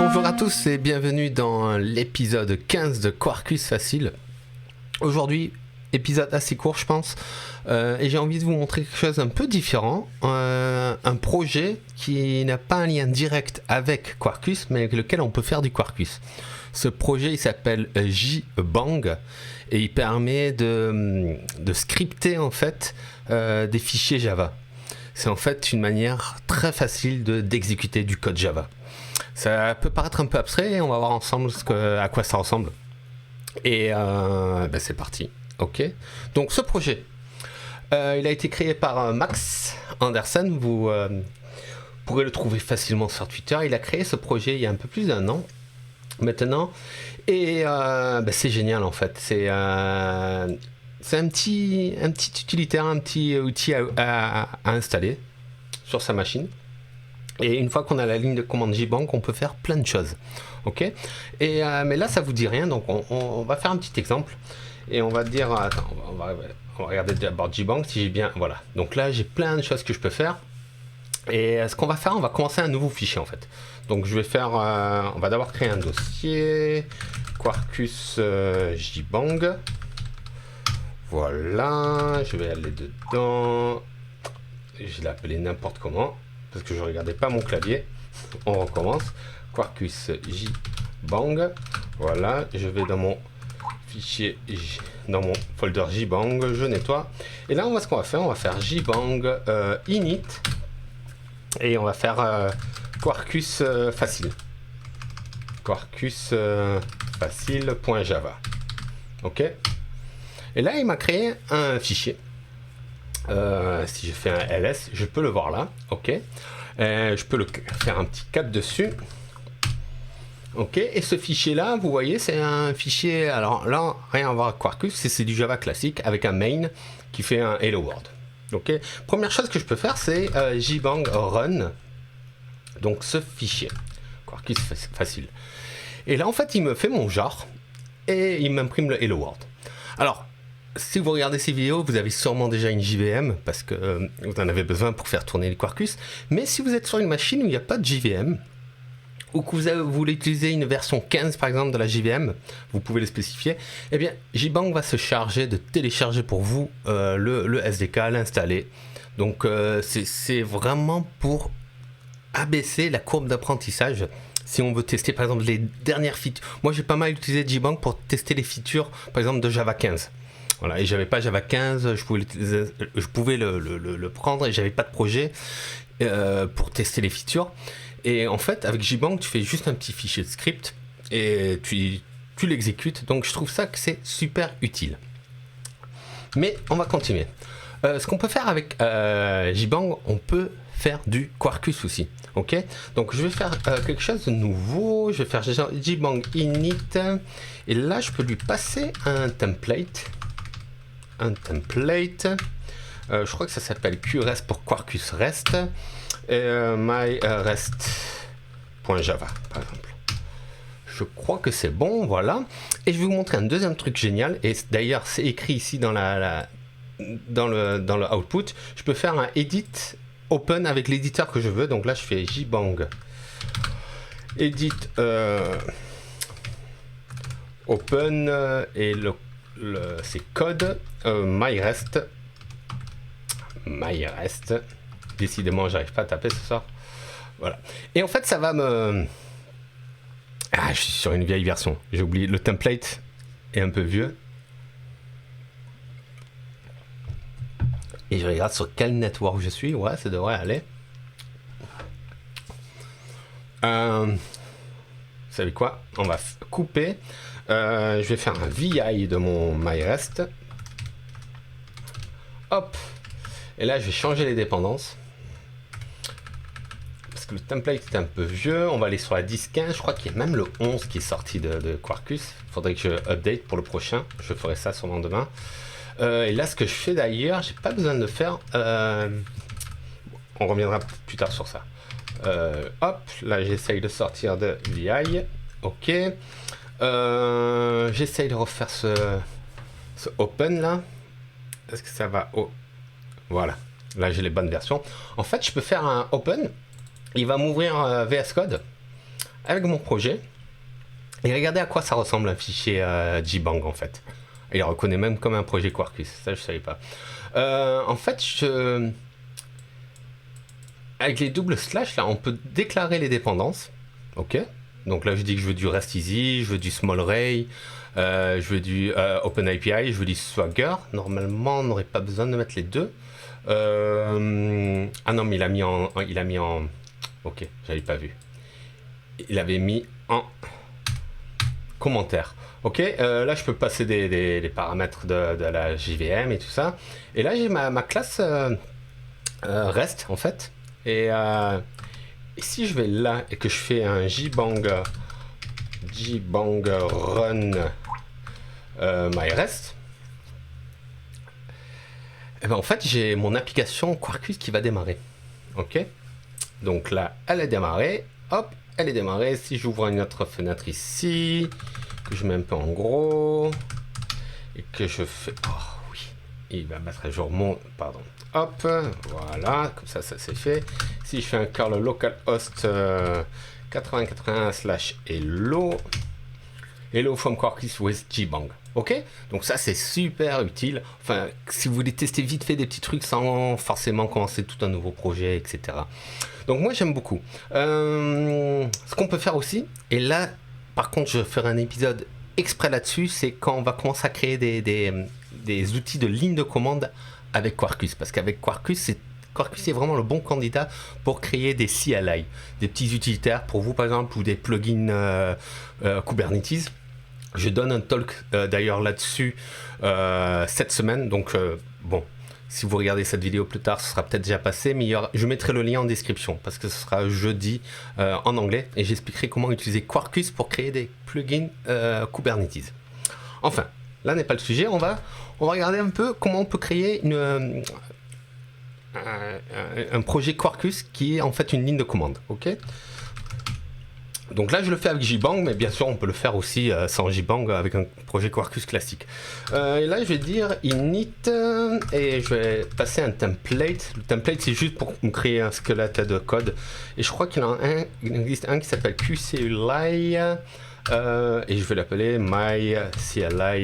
Bonjour à tous et bienvenue dans l'épisode 15 de Quarkus Facile. Aujourd'hui, épisode assez court je pense, et j'ai envie de vous montrer quelque chose un peu différent, un projet qui n'a pas un lien direct avec Quarkus mais avec lequel on peut faire du Quarkus. Ce projet il s'appelle JBang et il permet de scripter en fait des fichiers Java. C'est en fait une manière très facile d'exécuter du code Java. Ça peut paraître un peu abstrait, on va voir ensemble à quoi ça ressemble. Et c'est parti. Ok. Donc ce projet, il a été créé par Max Anderson. Vous pourrez le trouver facilement sur Twitter. Il a créé ce projet il y a un peu plus d'1 an maintenant. Et c'est génial en fait. C'est un petit utilitaire, un petit outil à installer sur sa machine. Et une fois qu'on a la ligne de commande JBang, on peut faire plein de choses. Ok. Et mais là, ça vous dit rien, donc on va faire un petit exemple. Et on va dire, attends, on va regarder d'abord JBang si j'ai bien. Voilà. Donc là, j'ai plein de choses que je peux faire. Et ce qu'on va faire, on va commencer un nouveau fichier en fait. Donc je vais faire, on va d'abord créer un dossier, Quarkus JBang. Voilà. Je vais aller dedans. Je l'ai appelé n'importe comment. Parce que je ne regardais pas mon clavier. On recommence. Quarkus JBang. Voilà, je vais dans mon fichier, dans mon folder JBang, je nettoie. Et là, ce qu'on va faire, on va faire JBang init. Et on va faire Quarkus facile. Quarkus facile.java. Ok. Et là, il m'a créé un fichier. Si je fais un ls, je peux le voir là, ok. Je peux le faire un petit cap dessus, ok. Et ce fichier là, vous voyez, c'est un fichier. Alors là, rien à voir avec Quarkus, c'est du Java classique avec un main qui fait un hello world. Ok. Première chose que je peux faire, c'est JBang run. Donc ce fichier, Quarkus facile. Et là, en fait, il me fait mon jar et il m'imprime le hello world. Alors, si vous regardez ces vidéos, vous avez sûrement déjà une JVM parce que vous en avez besoin pour faire tourner les Quarkus. Mais si vous êtes sur une machine où il n'y a pas de JVM ou que vous voulez utiliser une version 15 par exemple de la JVM, vous pouvez le spécifier. Eh bien, JBang va se charger de télécharger pour vous le SDK, l'installer. Donc, c'est vraiment pour abaisser la courbe d'apprentissage. Si on veut tester par exemple les dernières features. Moi, j'ai pas mal utilisé JBang pour tester les features par exemple de Java 15. Voilà, et j'avais pas Java 15, je pouvais le prendre et j'avais pas de projet pour tester les features. Et en fait, avec JBang, tu fais juste un petit fichier de script et tu l'exécutes. Donc je trouve ça que c'est super utile. Mais on va continuer. Ce qu'on peut faire avec JBang, on peut faire du Quarkus aussi. Ok, donc je vais faire quelque chose de nouveau. Je vais faire JBang init et là je peux lui passer un template. Je crois que ça s'appelle QRest pour Quarkus REST myrest.java par exemple. Je crois que c'est bon, voilà. Et je vais vous montrer un deuxième truc génial, et d'ailleurs c'est écrit ici dans dans le output. Je peux faire un edit open avec l'éditeur que je veux. Donc là je fais JBang edit open et c'est code myrest. Décidément j'arrive pas à taper ce soir. Voilà. Et en fait ça va me... je suis sur une vieille version, j'ai oublié, le template est un peu vieux. Et je regarde sur quel network je suis. Ouais, ça devrait aller. Vous savez quoi? On va couper. Je vais faire un VI de mon myrest. Hop. Et là, je vais changer les dépendances. Parce que le template est un peu vieux. On va aller sur la 10.15. Je crois qu'il y a même le 11 qui est sorti de Quarkus. Il faudrait que je update pour le prochain. Je ferai ça sûrement demain. Et là, ce que je fais d'ailleurs, j'ai pas besoin de faire. On reviendra plus tard sur ça. Hop, là, j'essaye de sortir de VI. Ok. J'essaye de refaire ce open là. Est-ce que ça va? Oh, voilà. Là, j'ai les bonnes versions. En fait, je peux faire un open. Il va m'ouvrir VS Code avec mon projet. Et regardez à quoi ça ressemble un fichier JBang en fait. Il reconnaît même comme un projet Quarkus, ça je savais pas. En fait, avec les doubles slash là, on peut déclarer les dépendances. Ok. Donc là je dis que je veux du REST Easy, je veux du Small Ray, je veux du OpenAPI, je veux du Swagger. Normalement on n'aurait pas besoin de mettre les deux. Ah non mais il a mis en... Ok, j'avais pas vu. Il avait mis en commentaire. Ok, là je peux passer des paramètres de la JVM et tout ça. Et là j'ai ma classe REST en fait. Et si je vais là et que je fais un JBang run my REST, et ben en fait j'ai mon application Quarkus qui va démarrer. Ok, donc là elle est démarrée. Hop, elle est démarrée. Si j'ouvre une autre fenêtre ici, que je mets un peu en gros et que je fais, oh oui, il va mettre à jour mon, pardon, hop, voilà, comme ça c'est fait. Si je fais un curl localhost 8081/hello from Quarkus with JBang. Ok, donc ça c'est super utile. Enfin, si vous voulez tester vite fait des petits trucs sans forcément commencer tout un nouveau projet, etc. Donc moi j'aime beaucoup. Ce qu'on peut faire aussi, et là par contre je ferai un épisode exprès là-dessus, c'est quand on va commencer à créer des outils de ligne de commande avec Quarkus. Parce qu'avec Quarkus est vraiment le bon candidat pour créer des CLI, des petits utilitaires pour vous par exemple, ou des plugins Kubernetes. Je donne un talk d'ailleurs là-dessus cette semaine, donc bon, si vous regardez cette vidéo plus tard, ce sera peut-être déjà passé, mais je mettrai le lien en description parce que ce sera jeudi en anglais et j'expliquerai comment utiliser Quarkus pour créer des plugins Kubernetes. Enfin, là n'est pas le sujet, on va regarder un peu comment on peut créer un projet Quarkus qui est en fait une ligne de commande, ok ? Donc là je le fais avec JBang, mais bien sûr on peut le faire aussi sans JBang avec un projet Quarkus classique. Et là je vais dire init et je vais passer un template. Le template c'est juste pour me créer un squelette de code. Et je crois qu'il existe un qui s'appelle QCLI et je vais l'appeler mycli.java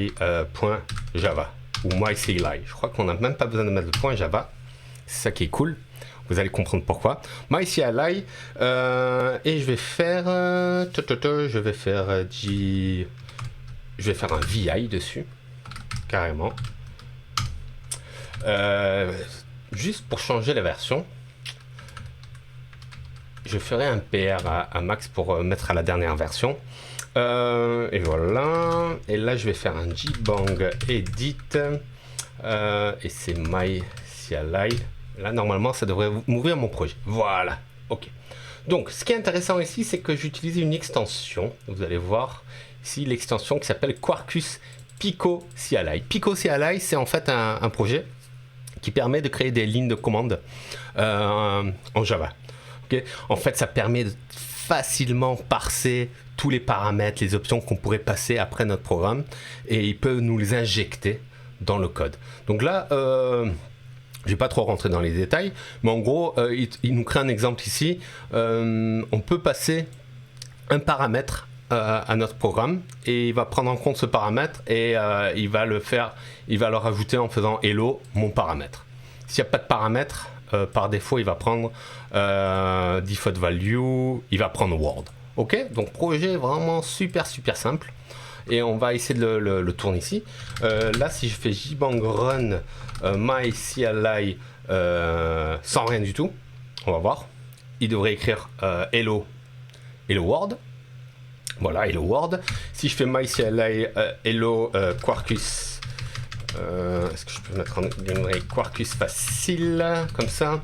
ou myCLI. Je crois qu'on n'a même pas besoin de mettre le point Java. C'est ça qui est cool. Vous allez comprendre pourquoi. MyCLI et je vais faire un VI dessus carrément. Juste pour changer la version, je ferai un PR à max pour mettre à la dernière version. Et voilà. Et là je vais faire un JBang edit et c'est MyCLI. Là, normalement, ça devrait m'ouvrir mon projet. Voilà. OK. Donc, ce qui est intéressant ici, c'est que j'utilise une extension. Vous allez voir ici l'extension qui s'appelle Quarkus Pico CLI. Pico CLI, c'est en fait un projet qui permet de créer des lignes de commande en Java. Okay. En fait, ça permet de facilement parser tous les paramètres, les options qu'on pourrait passer après notre programme. Et il peut nous les injecter dans le code. Donc là... je vais pas trop rentrer dans les détails, mais en gros, il nous crée un exemple ici. On peut passer un paramètre à notre programme et il va prendre en compte ce paramètre et il va le rajouter en faisant hello mon paramètre. S'il n'y a pas de paramètre, par défaut, il va prendre default value, il va prendre word. Ok, donc projet vraiment super simple. Et on va essayer de le tourner ici. Là, si je fais JBang run myCLI sans rien du tout, on va voir. Il devrait écrire hello world. Voilà, hello world. Si je fais myCLI hello Quarkus, est-ce que je peux mettre en Quarkus facile comme ça?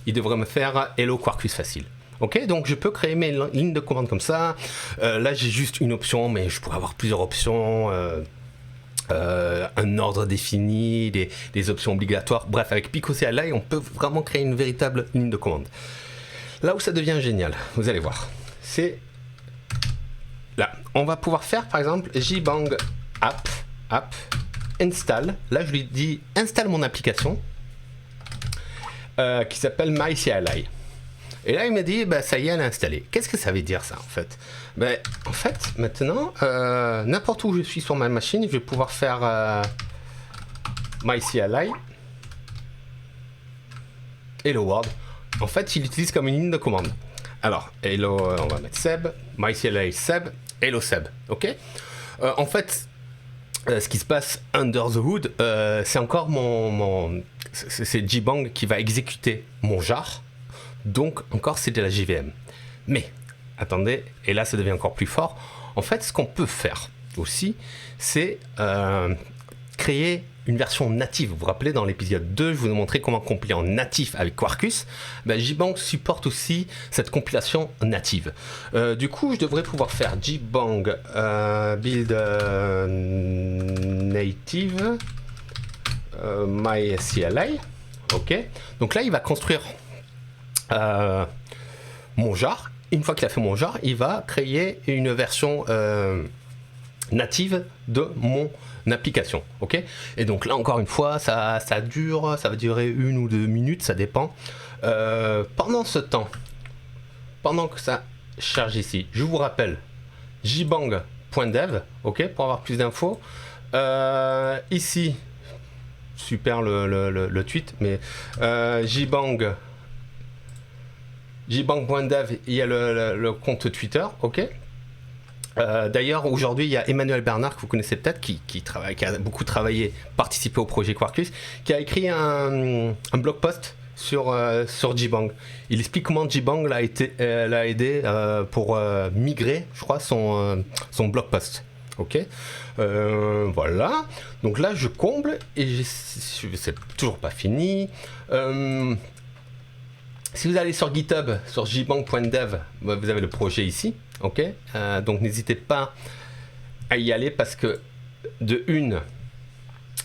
Il devrait me faire hello Quarkus facile. Ok, donc je peux créer mes lignes de commande comme ça. Là, j'ai juste une option, mais je pourrais avoir plusieurs options. Un ordre défini, des options obligatoires. Bref, avec Pico CLI, on peut vraiment créer une véritable ligne de commande. Là où ça devient génial, vous allez voir, c'est là. On va pouvoir faire, par exemple, JBang app install. Là, je lui dis installe mon application qui s'appelle myCLI. Et là, il m'a dit, bah, ça y est, elle est installée. Qu'est-ce que ça veut dire, ça, en fait? Ben, en fait, maintenant, n'importe où je suis sur ma machine, je vais pouvoir faire MyCLI. Hello World. En fait, il l'utilise comme une ligne de commande. Alors, hello, on va mettre Seb. MyCLI Seb. Hello Seb. OK? En fait, ce qui se passe under the hood, c'est encore c'est JBang qui va exécuter mon jar. Donc, encore, c'est de la JVM. Mais, attendez, et là, ça devient encore plus fort. En fait, ce qu'on peut faire aussi, c'est créer une version native. Vous vous rappelez, dans l'épisode 2, je vous ai montré comment compiler en natif avec Quarkus. Ben, JBang supporte aussi cette compilation native. Du coup, je devrais pouvoir faire JBang build native MyCLI. OK. Donc là, il va construire mon jar. Une fois qu'il a fait mon jar, il va créer une version native de mon application. OK. Et donc là, encore une fois, ça va durer 1 ou 2 minutes, ça dépend. Pendant ce temps, pendant que ça charge ici, je vous rappelle jbang.dev, OK, pour avoir plus d'infos. Ici, super le tweet, mais jbang.dev, il y a le compte Twitter, OK. D'ailleurs, aujourd'hui, il y a Emmanuel Bernard, que vous connaissez peut-être, qui a beaucoup travaillé, participé au projet Quarkus, qui a écrit un blog post sur JBang. Il explique comment JBang l'a aidé pour migrer, je crois, son blog post. OK. Voilà. Donc là, je comble et c'est toujours pas fini. Si vous allez sur GitHub, sur jbang.dev, vous avez le projet ici. OK. Donc n'hésitez pas à y aller parce que de une,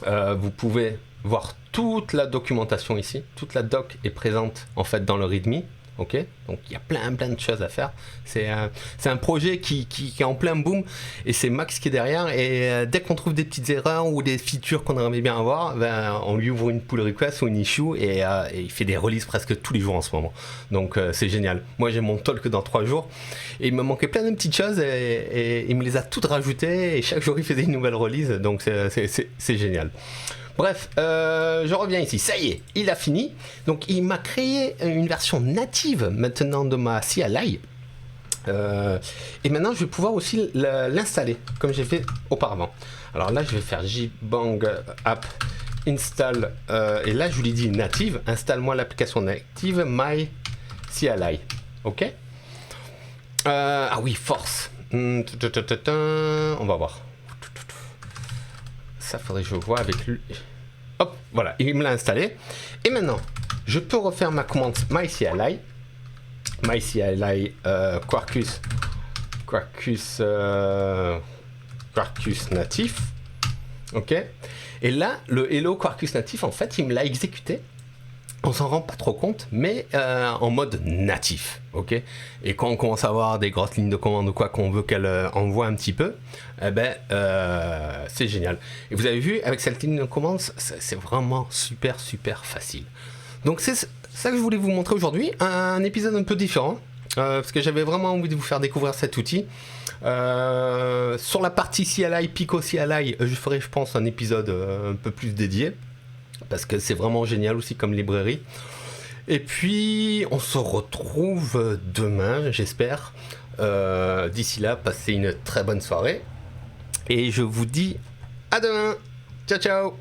vous pouvez voir toute la documentation ici. Toute la doc est présente en fait dans le README. OK. Donc il y a plein de choses à faire. C'est un projet qui est en plein boom et c'est Max qui est derrière. Et dès qu'on trouve des petites erreurs ou des features qu'on aimerait bien avoir, ben, on lui ouvre une pull request ou une issue et il fait des releases presque tous les jours en ce moment. Donc c'est génial. Moi j'ai mon talk dans 3 jours et il me manquait plein de petites choses et il me les a toutes rajoutées et chaque jour il faisait une nouvelle release. Donc c'est génial. Bref, je reviens ici. Ça y est, il a fini. Donc, il m'a créé une version native maintenant de ma CLI. Et maintenant, je vais pouvoir aussi l'installer, comme j'ai fait auparavant. Alors là, je vais faire jbang app install. Et là, je lui dis native. Installe-moi l'application native my CLI. OK. Ah oui, force. On va voir. Ça faudrait que je vois avec lui. Hop, voilà, il me l'a installé. Et maintenant, je peux refaire ma commande MyCLI. MyCLI Quarkus natif. OK. Et là, le Hello Quarkus natif, en fait, il me l'a exécuté. On s'en rend pas trop compte, mais en mode natif, OK. Et quand on commence à avoir des grosses lignes de commande ou quoi qu'on veut qu'elle envoie un petit peu, c'est génial. Et vous avez vu, avec cette ligne de commande, c'est vraiment super facile. Donc c'est ça que je voulais vous montrer aujourd'hui, un épisode un peu différent, parce que j'avais vraiment envie de vous faire découvrir cet outil. Sur la partie CLI, Pico CLI, je ferai, je pense, un épisode un peu plus dédié. Parce que c'est vraiment génial aussi comme librairie. Et puis, on se retrouve demain, j'espère. D'ici là, passez une très bonne soirée. Et je vous dis à demain. Ciao, ciao.